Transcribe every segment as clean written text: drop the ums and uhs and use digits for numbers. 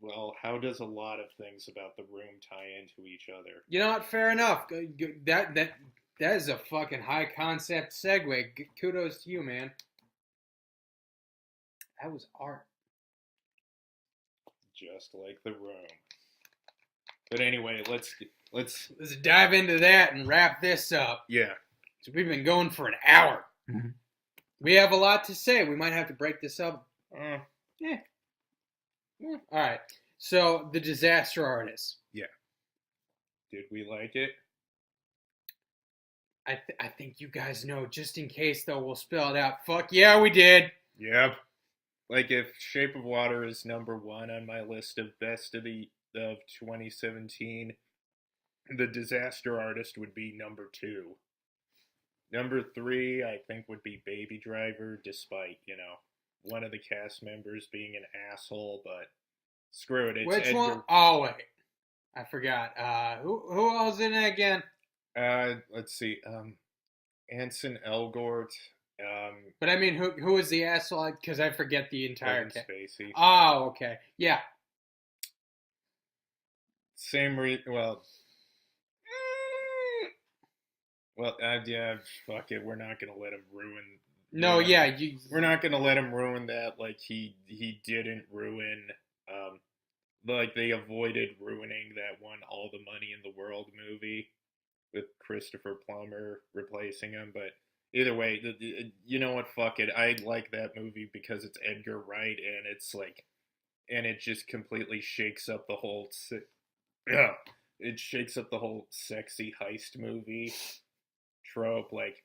Well, how does a lot of things about the room tie into each other? You know what? Fair enough. That is a fucking high concept segue. Kudos to you, man. That was art. Just like the room. But anyway, let's Let's dive into that and wrap this up. yeah. So we've been going for an hour. We have a lot to say. We might have to break this up. Yeah. All right. So the disaster artist. Yeah. Did we like it? I think you guys know. Just in case, though, we'll spell it out. Fuck yeah, we did. Yep. Like if Shape of Water is number one on my list of best of 2017, The Disaster Artist would be number two. Number three, I think, would be Baby Driver, despite, one of the cast members being an asshole, but screw it. It's Which Edgar. one? Oh, wait. I forgot. Who else in it again? Let's see. Anson Elgort. But I mean, who is the asshole? Because I forget the entire Kevin Spacey. Oh, okay. Yeah. Same well, yeah, fuck it. We're not gonna let him ruin. No, yeah, we're not gonna let him ruin that. Like he didn't ruin. Like they avoided ruining that one All the Money in the World movie with Christopher Plummer replacing him. But either way, you know what? Fuck it. I like that movie because it's Edgar Wright, and it's like, and it just completely shakes up the whole. It shakes up the whole sexy heist movie trope, like,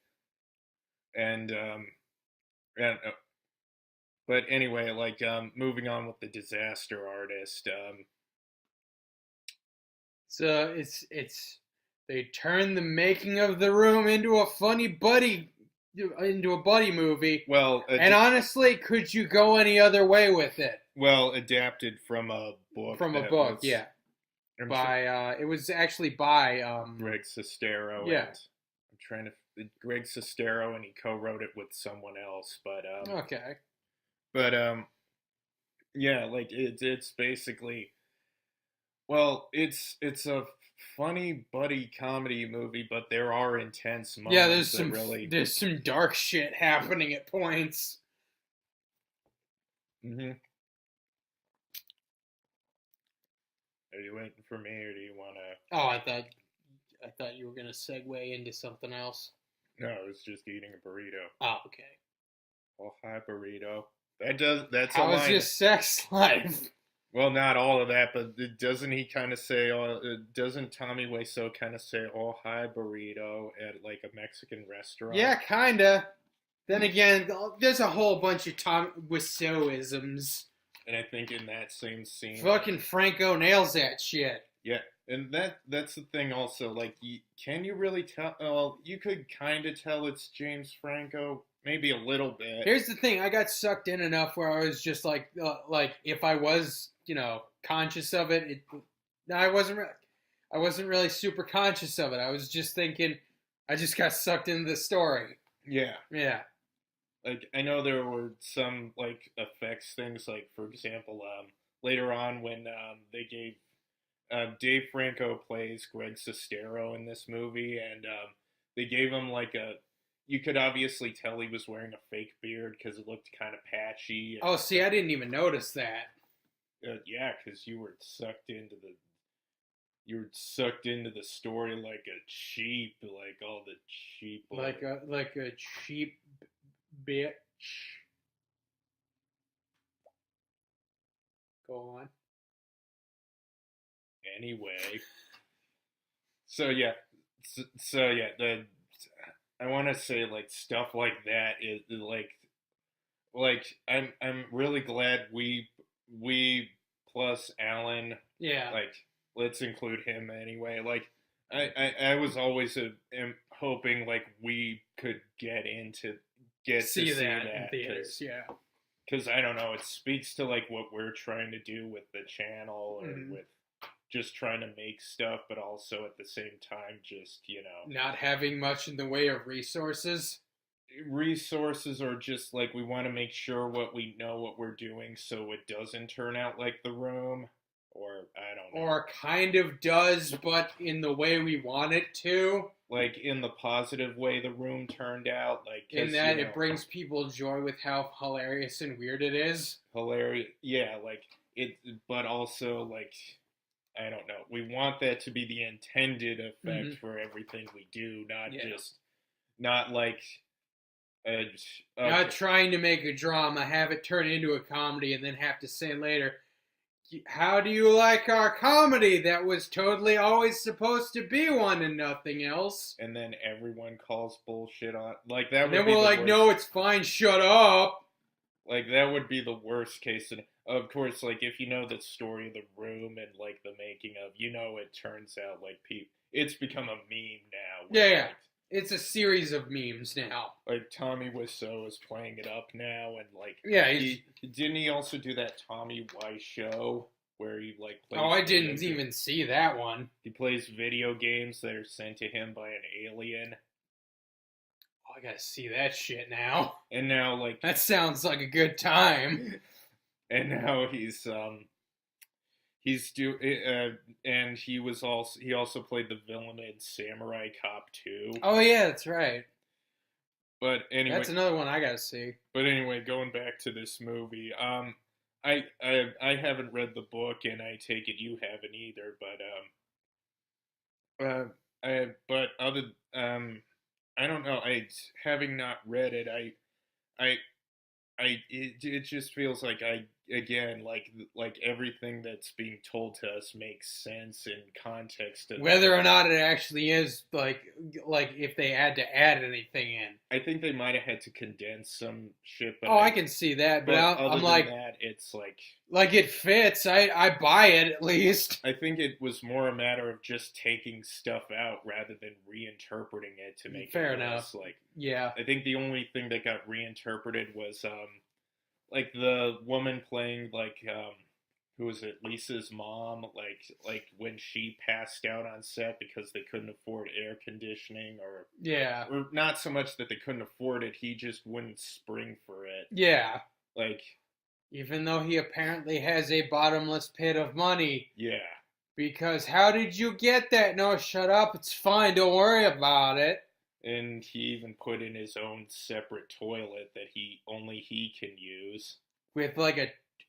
and but anyway, like, moving on with The Disaster Artist. So it's they turned The Making of the Room into a buddy movie. Well, and honestly, could you go any other way with it? Well, adapted from a book. Yeah. It was actually by Greg Sestero. Yeah. I'm trying to Greg Sestero, and he co-wrote it with someone else, but okay. But yeah, like it's basically, well, it's a funny buddy comedy movie, but there are intense moments. Yeah, there's some dark shit happening at points. Mhm. Are you waiting for me, or do you want to? Oh, I thought you were gonna segue into something else. No, I was just eating a burrito. Oh, okay. Ohai burrito. That's How a line. was your sex life? Well, not all of that, but doesn't he kind of say? Doesn't Tommy Wiseau kind of say "Ohai burrito" at like a Mexican restaurant? Yeah, kinda. Then again, there's a whole bunch of Tom Wiseau-isms. And I think in that same scene, fucking Franco nails that shit. Yeah, and that's the thing. Also, like, can you really tell? Well, you could kind of tell it's James Franco, maybe a little bit. Here's the thing: I got sucked in enough where I was just like if I was, conscious of it, I wasn't really super conscious of it. I was just thinking, I just got sucked into the story. Yeah. Yeah. Like, I know there were some, like, effects things, like, for example, later on when they gave, Dave Franco plays Greg Sestero in this movie, and they gave him, like, you could obviously tell he was wearing a fake beard because it looked kind of patchy. Oh, see, I didn't even notice that. Yeah, because you were sucked into the story like a sheep, like all the sheep. Like a cheap bitch. Go on. Anyway, so yeah, I want to say like stuff like that is like I'm really glad we plus Alan. Yeah. Like, let's include him anyway. Like, I was always hoping like we could get to see that in theaters. Yeah. Because I don't know, it speaks to like what we're trying to do with the channel, or with just trying to make stuff, but also at the same time just not having much in the way of resources, or just like we want to make sure what we know what we're doing so it doesn't turn out like The Room. Or kind of does, but in the way we want it to. Like, in the positive way the room turned out. Like, in that it brings people joy with how hilarious and weird it is. Hilarious. Yeah, like, it, but also, like, I don't know. We want that to be the intended effect for everything we do, not just, not like, not trying to make a drama, have it turn into a comedy, and then have to say later, how do you like our comedy that was totally always supposed to be one and nothing else? And then everyone calls bullshit on, like, that would be then we're like, no, it's fine, shut up. Like, that would be the worst case. And of course, like, if you know the story of The Room and, like, the making of, you know, it turns out, like, it's become a meme now. Yeah. Like, it's a series of memes now. Like, Tommy Wiseau is playing it up now, and, like... Yeah, didn't he also do that Tommy Wiseau show, where he, like, plays... Oh, I didn't even see that one. He plays video games that are sent to him by an alien. Oh, I gotta see that shit now. And now, like... That sounds like a good time. And now he's and he also played the villain in Samurai Cop 2. Oh yeah, that's right. But anyway, that's another one I gotta see. But anyway, going back to this movie, I haven't read the book, and I take it you haven't either. But I don't know. Having not read it, it just feels like like everything that's being told to us makes sense in context of whether or not it actually is like if they had to add anything in. I think they might have had to condense some shit. But I can see that, but I'm like that, it's like it fits. I buy it at least. I think it was more a matter of just taking stuff out rather than reinterpreting it to make fair it enough. Less, yeah, I think the only thing that got reinterpreted was like the woman playing who was it, Lisa's mom, like when she passed out on set because they couldn't afford air conditioning, or not so much that they couldn't afford it, he just wouldn't spring for it. Yeah. Like, even though he apparently has a bottomless pit of money. Yeah. Because how did you get that? No, shut up. It's fine. Don't worry about it. And he even put in his own separate toilet that only he can use. With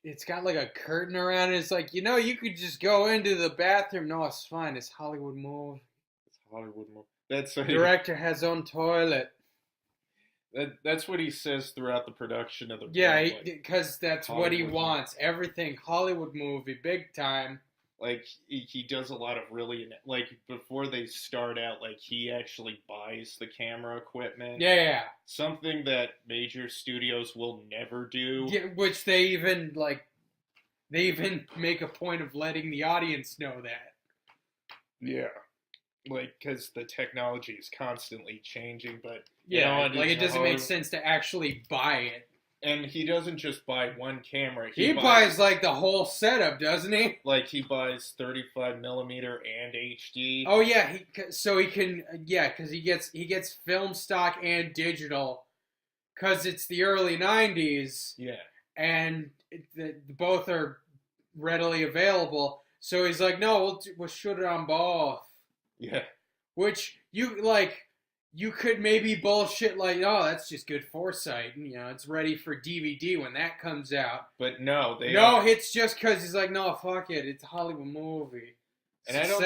it's got like a curtain around it. It's like, you could just go into the bathroom. No, it's fine. It's Hollywood move. It's Hollywood move. That's the director has own toilet. That's what he says throughout the production of the Yeah, because that's Hollywood what he wants. Everything Hollywood movie, big time. Like, he does a lot of really, like, before they start out, like, he actually buys the camera equipment. Yeah. Something that major studios will never do. Yeah, which they even make a point of letting the audience know that. Yeah. Like, because the technology is constantly changing, but... Yeah, it doesn't make sense to actually buy it. And he doesn't just buy one camera. He buys like the whole setup, doesn't he? Like, he buys 35mm and HD. Oh yeah, because he gets film stock and digital, because it's the early '90s. Yeah, and both are readily available. So he's like, no, we'll shoot it on both. Yeah, which you could maybe bullshit like, oh, that's just good foresight. It's ready for DVD when that comes out. But no, it's just because he's like, no, fuck it, it's a Hollywood movie. And I don't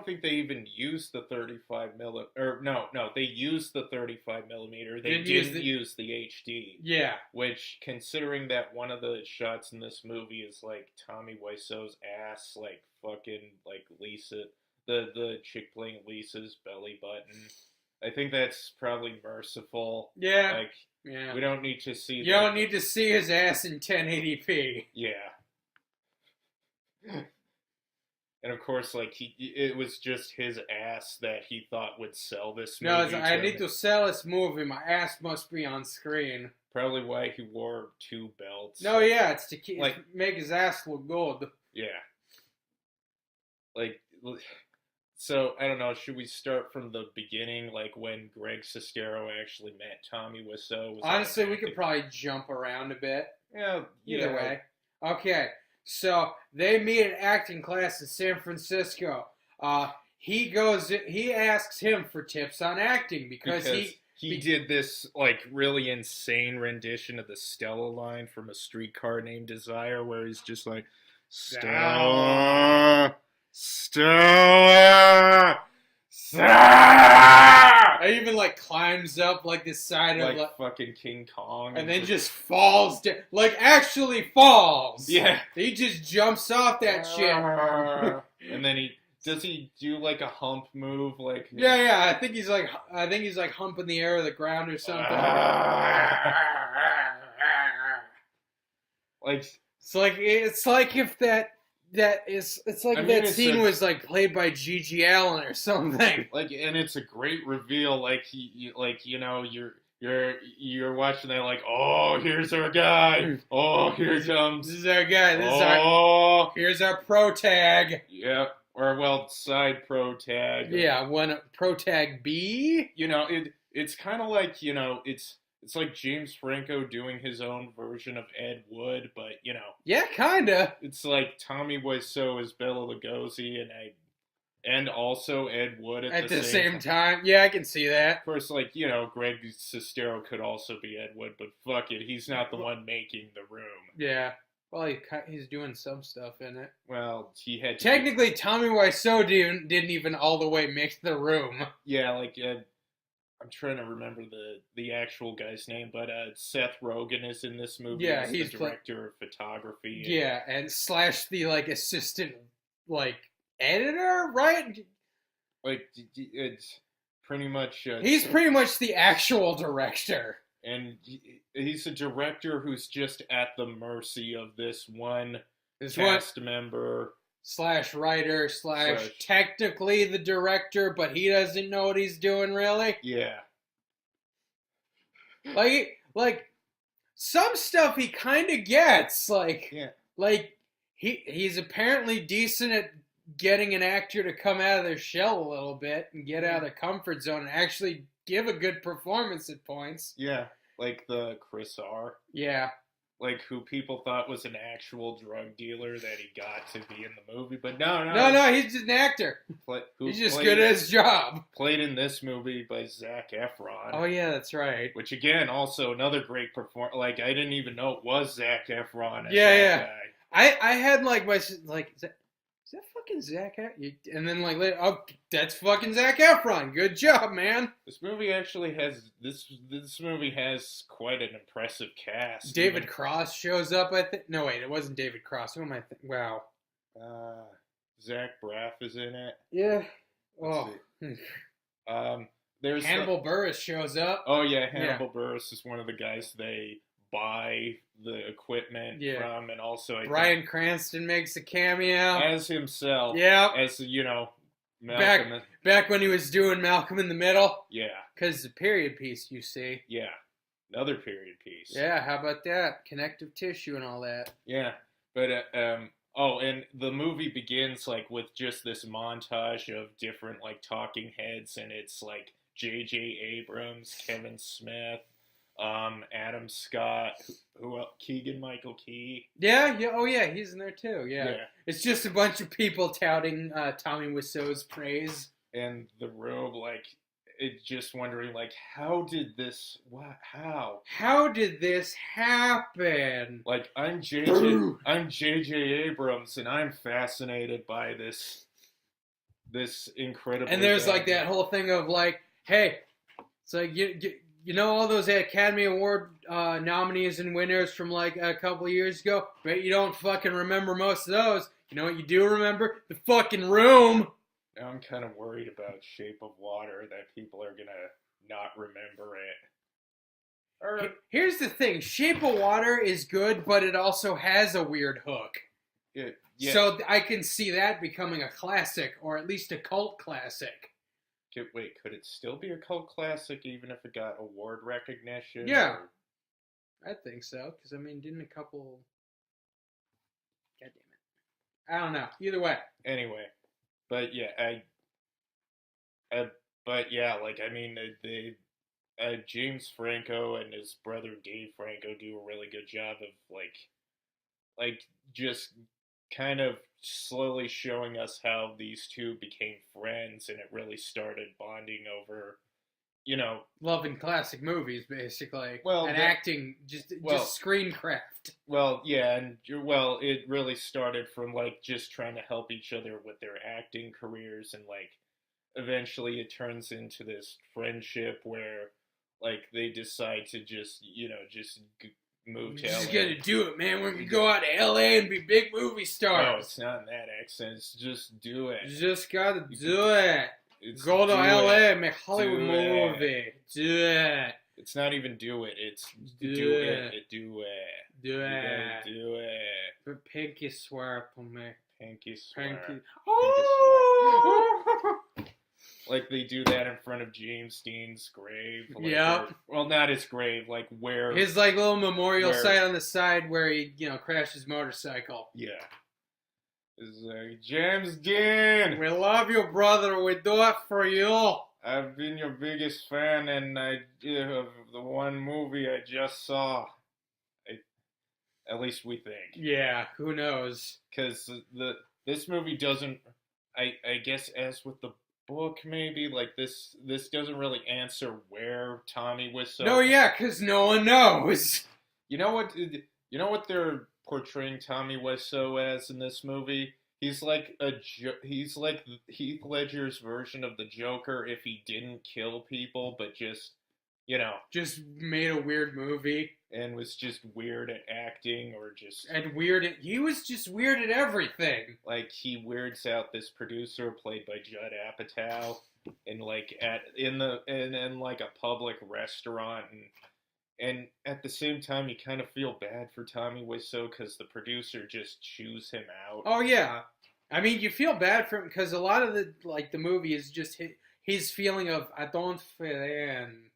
think they even used the 35mm. Or no, they used the 35mm. They didn't use the HD. Yeah. Which, considering that one of the shots in this movie is like Tommy Wiseau's ass, like fucking like Lisa. The chick playing Lisa's belly button. I think that's probably merciful. Yeah. We don't need to see You don't need to see his ass in 1080p. Yeah. And of course, it was just his ass that he thought would sell this movie. No, I need to sell this movie. My ass must be on screen. Probably why he wore 2 belts. No, yeah, it's to make his ass look good. Yeah. So, I don't know, should we start from the beginning, like when Greg Sestero actually met Tommy Wiseau? Honestly, we could probably jump around a bit. Yeah. Either way. Okay, So they meet at acting class in San Francisco. He asks him for tips on acting because he did this like really insane rendition of the Stella line from A Streetcar Named Desire, where he's just like, Stella, Stella, Stella. I even like climbs up like the side like of like fucking King Kong, and then just falls down, like actually falls. Yeah, he just jumps off that shit. And then does he do like a hump move? Like yeah. I think he's like humping the air of the ground or something. Like it's like if that scene was like played by Gigi Allen or something. Like, and it's a great reveal. Like you're watching that like, oh, here's our guy. Oh, here comes. This is our guy. Here's our pro tag. Yeah. Or, well, side pro tag. Yeah, one pro tag B. It's kind of like, it's like James Franco doing his own version of Ed Wood, but, Yeah, kinda. It's like Tommy Wiseau as Bela Lugosi and also Ed Wood at the same time. Yeah, I can see that. Of course, like, Greg Sestero could also be Ed Wood, but fuck it, he's not the one making the room. Yeah. Well, he's doing some stuff in it. Well, he had technically Tommy Wiseau didn't even all the way make the room. Yeah, like I'm trying to remember the actual guy's name, but Seth Rogen is in this movie. Yeah, he's the director of photography. Yeah, and / the like assistant like editor, right? Like it's pretty much. He's pretty much the actual director. And he's a director who's just at the mercy of this one cast member / writer / technically the director, but he doesn't know what he's doing really. Yeah. Like some stuff he kind of gets. Like he's apparently decent at getting an actor to come out of their shell a little bit and get out of their comfort zone and actually give a good performance at points. Yeah, like the Chris R. Yeah. Like, who people thought was an actual drug dealer that he got to be in the movie. But no, he's just an actor. He's just good at his job. Played in this movie by Zac Efron. Oh, yeah, that's right. Which, again, also another great performance. Like, I didn't even know it was Zac Efron as that guy. I had, like, is that fucking Zac Efron? And then, like, later, oh, that's fucking Zac Efron. Good job, man. This movie actually has this movie has quite an impressive cast. David Cross shows up, I think. No, wait, it wasn't David Cross. Who am I thinking? Wow. Zach Braff is in it. Yeah. Oh. There's Hannibal Buress shows up. Oh yeah, Hannibal Buress is one of the guys they buy the equipment from, and also Bryan Cranston makes a cameo as himself. Yeah, as Malcolm. Back when he was doing Malcolm in the Middle. Yeah, because it's a period piece, you see. Yeah, another period piece. Yeah, how about that? Connective tissue and all that. Yeah, but and the movie begins like with just this montage of different like talking heads, and it's like J.J. Abrams, Kevin Smith, Adam Scott, who else? Keegan-Michael Key. Yeah, oh yeah, he's in there too. Yeah. It's just a bunch of people touting Tommy Wiseau's praise. And the robe, like, it's just wondering, like, how did this happen? Like, I'm J.J. Abrams, and I'm fascinated by this incredible. And there's like that whole thing of like, hey, it's like you know all those Academy Award nominees and winners from like a couple of years ago? But you don't fucking remember most of those. You know what you do remember? The fucking room. Now I'm kind of worried about Shape of Water, that people are going to not remember it. Here's the thing. Shape of Water is good, but it also has a weird hook. Yeah. So I can see that becoming a classic, or at least a cult classic. Wait, could it still be a cult classic even if it got award recognition? Yeah. I think so, because, I mean, didn't a couple... God damn it. I don't know. Either way. Anyway. But yeah, like, I mean, James Franco and his brother Dave Franco do a really good job of, like, like just kind of slowly showing us how these two became friends, and it really started bonding over, you know, Loving classic movies, basically, well, and that, acting, just well, screencraft. well, yeah, and well, it really started from like just trying to help each other with their acting careers, and like eventually it turns into this friendship where like they decide to just, just move We're to just LA. gonna do it, man. We're gonna go out to LA and be big movie stars. No, it's not in that accent. It's just do it. You just gotta You do it. It's Go to do LA, it. make Hollywood Do movie. it. Do it. It's not even do it. It's Do do it. it. Do it. Do You gotta it. do it. Put pinky swear on me. Pinky swear. Pinky. Oh! Like they do that in front of James Dean's grave. Like, Yep. Well, not his grave. Like where His like little memorial where- site on the side where he, crashed his motorcycle. Yeah. It's like James Dean. We love you, brother. We do it for you. I've been your biggest fan, and of the one movie I just saw. At least we think. Yeah, who knows? Because this movie doesn't. I guess as with the book, maybe like this doesn't really answer where Tommy Wiseau. No, yeah, because no one knows. You know what? You know what they're portraying Tommy Wiseau as in this movie? He's like he's like Heath Ledger's version of the Joker if he didn't kill people, but just Just made a weird movie. and was just weird at acting or just And weird. He was just weird at everything. like he weirds out this producer played by Judd Apatow in like in like a public restaurant, and at the same time you kind of feel bad for Tommy Wiseau because the producer just chews him out. Oh yeah, I mean you feel bad for him because a lot of the movie is just his feeling of I don't fit in,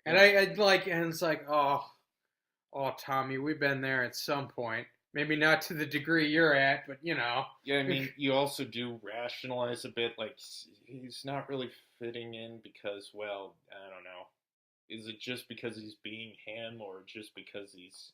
and and it's like oh Tommy, we've been there at some point. Maybe not to the degree you're at, but Yeah, I mean, you also do rationalize a bit, like, he's not really fitting in because, well, I don't know. Is it just because he's being him, or just because he's...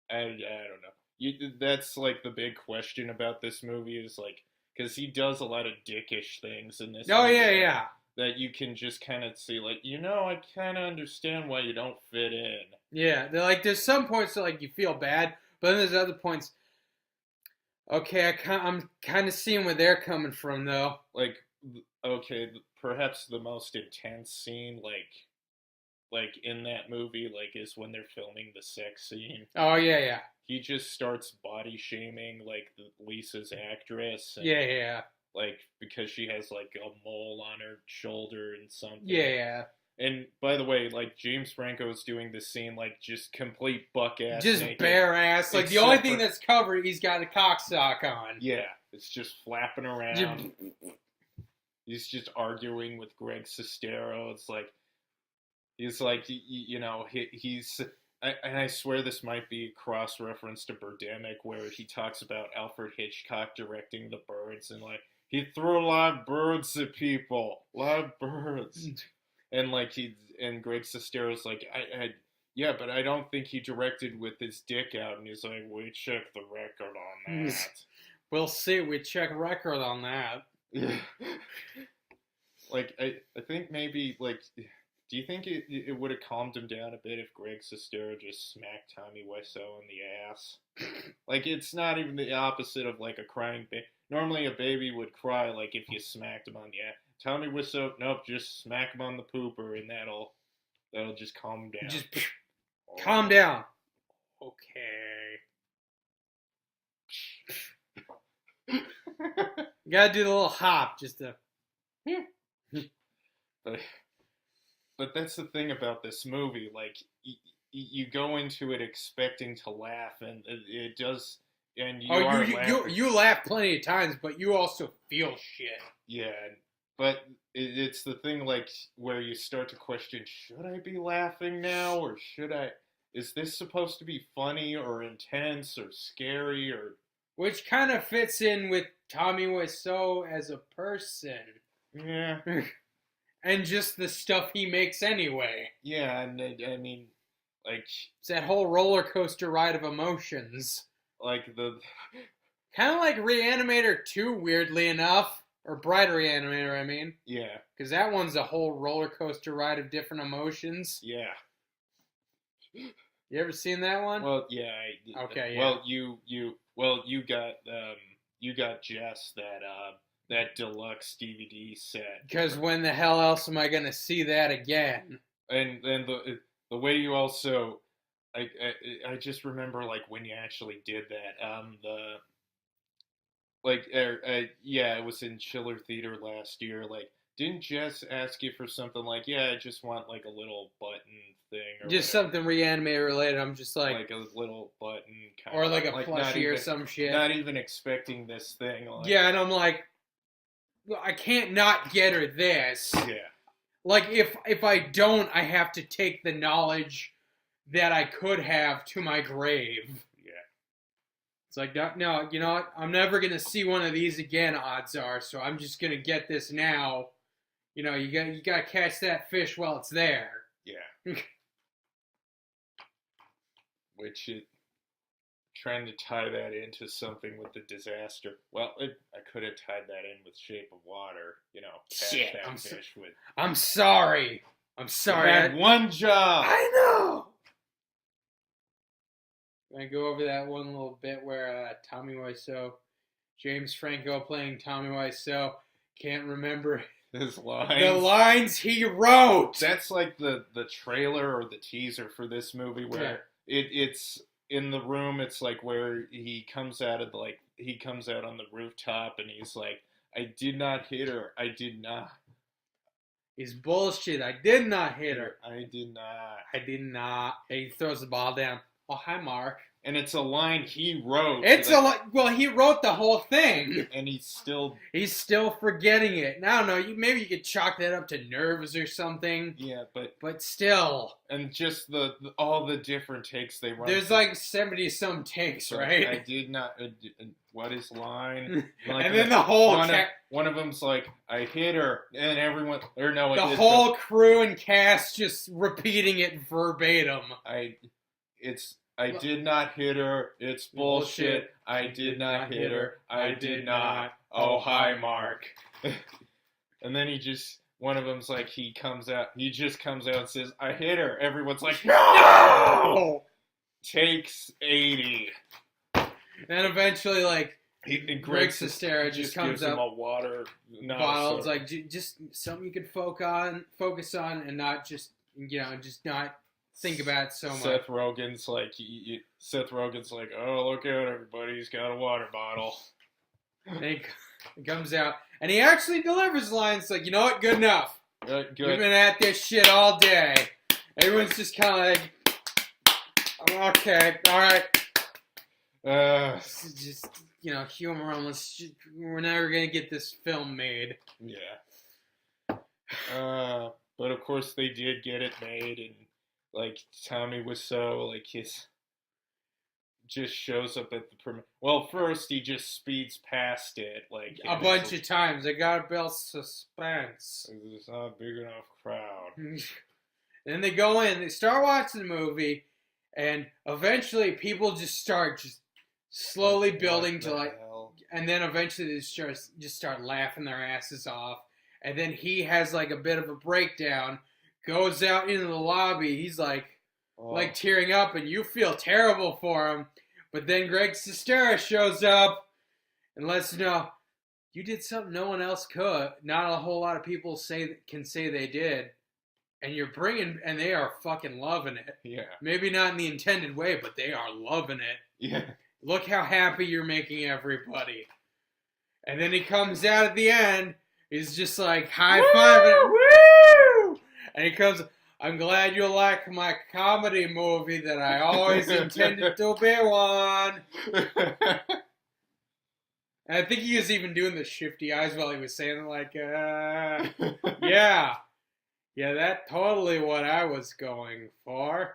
I don't know. That's, like, the big question about this movie is, like, because he does a lot of dickish things in this oh movie. yeah. That you can just kind of see, like, I kind of understand why you don't fit in. Yeah, there's some points that you feel bad, but then there's other points. Okay, I'm kind of seeing where they're coming from, though. Like, okay, perhaps the most intense scene, like in that movie, like, is when they're filming the sex scene. Oh yeah. He just starts body shaming like Lisa's actress. And, Yeah. Like because she has like a mole on her shoulder and something. Yeah. And by the way, like James Franco is doing this scene like just complete buck ass, Just naked. bare ass. Like the only thing that's covered, he's got a cock sock on. Yeah, it's just flapping around. He's just arguing with Greg Sestero. It's like he's like he's. And I swear this might be a cross-reference to Birdemic, where he talks about Alfred Hitchcock directing The Birds, and like he threw a lot of birds at people, a lot of birds, and Greg Sestero's like, yeah, but I don't think he directed with his dick out, and he's like, we check the record on that. We'll see. We check record on that. Yeah. Like I think maybe like. Do you think it would have calmed him down a bit if Greg Sestero just smacked Tommy Wiseau in the ass? Like, it's not even the opposite of, like, a crying baby. Normally, a baby would cry, like, if you smacked him on the ass. Tommy Wiseau, nope, just smack him on the pooper, and that'll just calm him down. Just calm down. Okay. You gotta do the little hop, just to... But that's the thing about this movie. Like, you go into it expecting to laugh, and it does. And you laugh plenty of times, but you also feel shit. Yeah, but it's the thing, like, where you start to question: should I be laughing now, or should I? Is this supposed to be funny or intense or scary or? Which kind of fits in with Tommy Wiseau as a person. Yeah. And just the stuff he makes anyway. Yeah, and I mean, like It's that whole roller coaster ride of emotions. like the Kind of like Reanimator 2, weirdly enough. Or Bride Reanimator, I mean. yeah, Because that one's a whole roller coaster ride of different emotions. yeah. You ever seen that one? Well, yeah. Okay, yeah. Well, you got Jess that deluxe DVD set. Because when the hell else am I going to see that again? And the way you also, I just remember like when you actually did that. Yeah, it was in Chiller Theater last year. Like, didn't Jess ask you for something like, yeah, I just want like a little button thing or Just whatever. something Reanimator related. I'm just Like a little button kind or of like a like plushie or some shit. not even expecting this thing. Like, Yeah, and I'm like, well, I can't not get her this. yeah, Like if I don't, I have to take the knowledge that I could have to my grave. yeah. It's like, no, you know what? I'm never gonna see one of these again. Odds are, so I'm just gonna get this now. You know, you got to catch that fish while it's there. Yeah. Which it trying to tie that into something with the disaster. Well, I could have tied that in with Shape of Water. You know, catch Shit, that fish with. I'm sorry. I'm sorry. You had one job. I know. I go over that one little bit where Tommy Wiseau, James Franco playing Tommy Wiseau, can't remember His lines. the lines he wrote. That's like the trailer or the teaser for this movie where it's in the room. It's like where he comes out of he comes out on the rooftop and he's like, I did not hit her. I did not. He's bullshit. I did not hit her. I did not. I did not. And he throws the ball down. Oh, hi, Mark. And it's a line he wrote. Well, he wrote the whole thing. And he's still forgetting it. I don't know. Maybe you could chalk that up to nerves or something. Yeah, but still. And just all the different takes they run. There's like 70 some takes, right? I did not. What is line? Like, and then the whole one of them's like, I hit her, and everyone or no, the whole crew and cast just repeating it verbatim. I did not hit her. It's bullshit. I did not hit her. I did not. Oh, hi, Mark. And then one of them's like, he just comes out and says, I hit her. Everyone's like, no! Takes 80. And eventually, like, Greg Sestero just comes gives up. him a water bottle. It's like, just something you could focus on and not just, just not think about it so much. Seth Rogen's like, oh, look out, everybody, he's got a water bottle. And he comes out, and he actually delivers lines like, you know what, good enough. Good. We've been at this shit all day. Everyone's just kind of like, okay, all right. Just, humor. We're never going to get this film made. Yeah. But of course they did get it made, and like Tommy Wiseau, like just shows up at the premiere. Well, first he just speeds past it, like a bunch of times. They gotta build suspense. It's not a big enough crowd. Then they go in, they start watching the movie, and eventually people just start slowly building to like, and then eventually they just start laughing their asses off. And then he has like a bit of a breakdown. Goes out into the lobby. He's like tearing up, and you feel terrible for him. But then Greg Sestero shows up and lets you know you did something no one else could. Not a whole lot of people can say they did, and and they are fucking loving it. Yeah. Maybe not in the intended way, but they are loving it. Yeah. Look how happy you're making everybody. And then he comes out at the end. He's just like high-fiving. Woo! And he comes, I'm glad you like my comedy movie that I always intended to be one. And I think he was even doing the shifty eyes while he was saying it, like, yeah, that's totally what I was going for.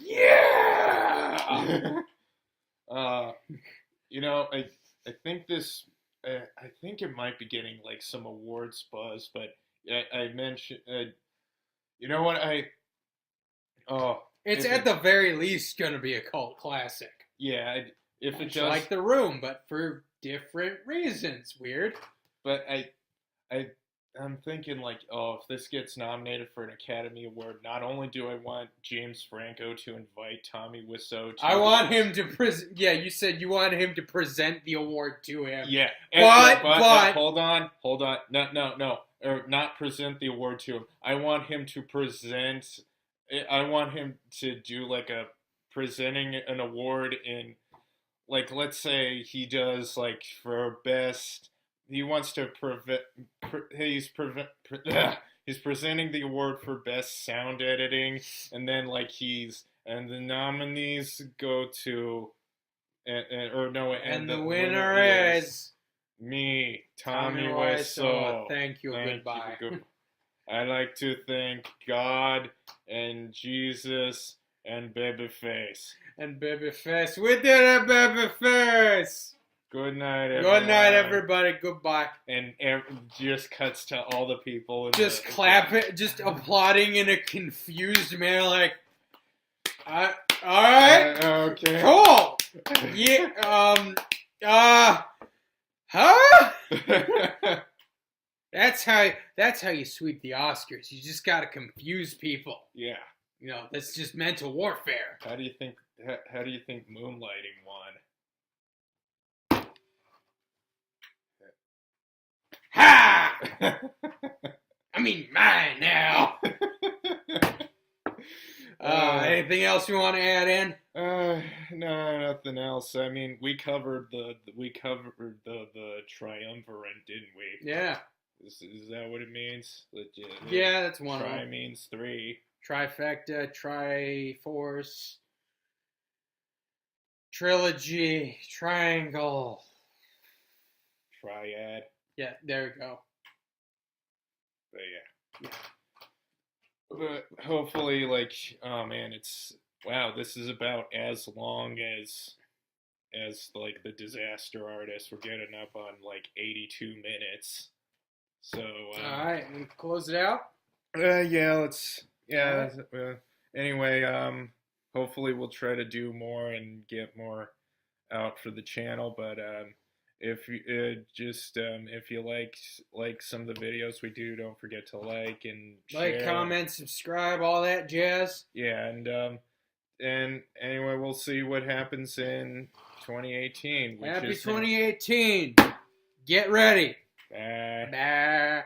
Yeah! I think I think it might be getting like some awards buzz, but I mentioned You know what? It's if at it- the very least going to be a cult classic. Yeah, if it Much does, like The Room, but for different reasons. Weird. but I'm thinking like, if this gets nominated for an Academy Award, not only do I want James Franco to invite Tommy Wiseau to I want him to present. Yeah, you said you want him to present the award to him. Yeah, but hold on, no, or not present the award to him. I want him to present. I want him to do like a presenting an award in, like, let's say he does like for best. He wants to he's presenting the award for best sound editing, and then like and the nominees go to, and the winner is me, Tommy Wiseau. Wiseau. Thank you. Goodbye. I'd like to thank God and Jesus and Babyface. And Babyface. We did it, Babyface! Good night, everyone. Good night, everybody. Goodbye. And just cuts to all the people. Just clapping, just applauding in a confused manner, like, all right, okay. cool. Yeah, huh? That's how you sweep the Oscars. You just gotta confuse people. Yeah. You know, that's just mental warfare. How do you think Moonlighting won? Ha! I mean, mine now. Anything else you want to add in? No, nothing else. I mean, we covered the triumvirate, didn't we? Yeah. Is that what it means? Yeah, that's one. Tri means three. Trifecta, Triforce, Trilogy, Triangle, Triad. Yeah, there we go. But yeah. But hopefully, like, oh man, wow, this is about as long as like the Disaster Artist. We're getting up on like 82 minutes. So all right, we close it out. Anyway, hopefully we'll try to do more and get more out for the channel. But if you if you like some of the videos we do, don't forget to like and share. Comment, subscribe, all that jazz. Yeah, and anyway, we'll see what happens in 2018. Happy 2018. Get ready. Bye. Bye.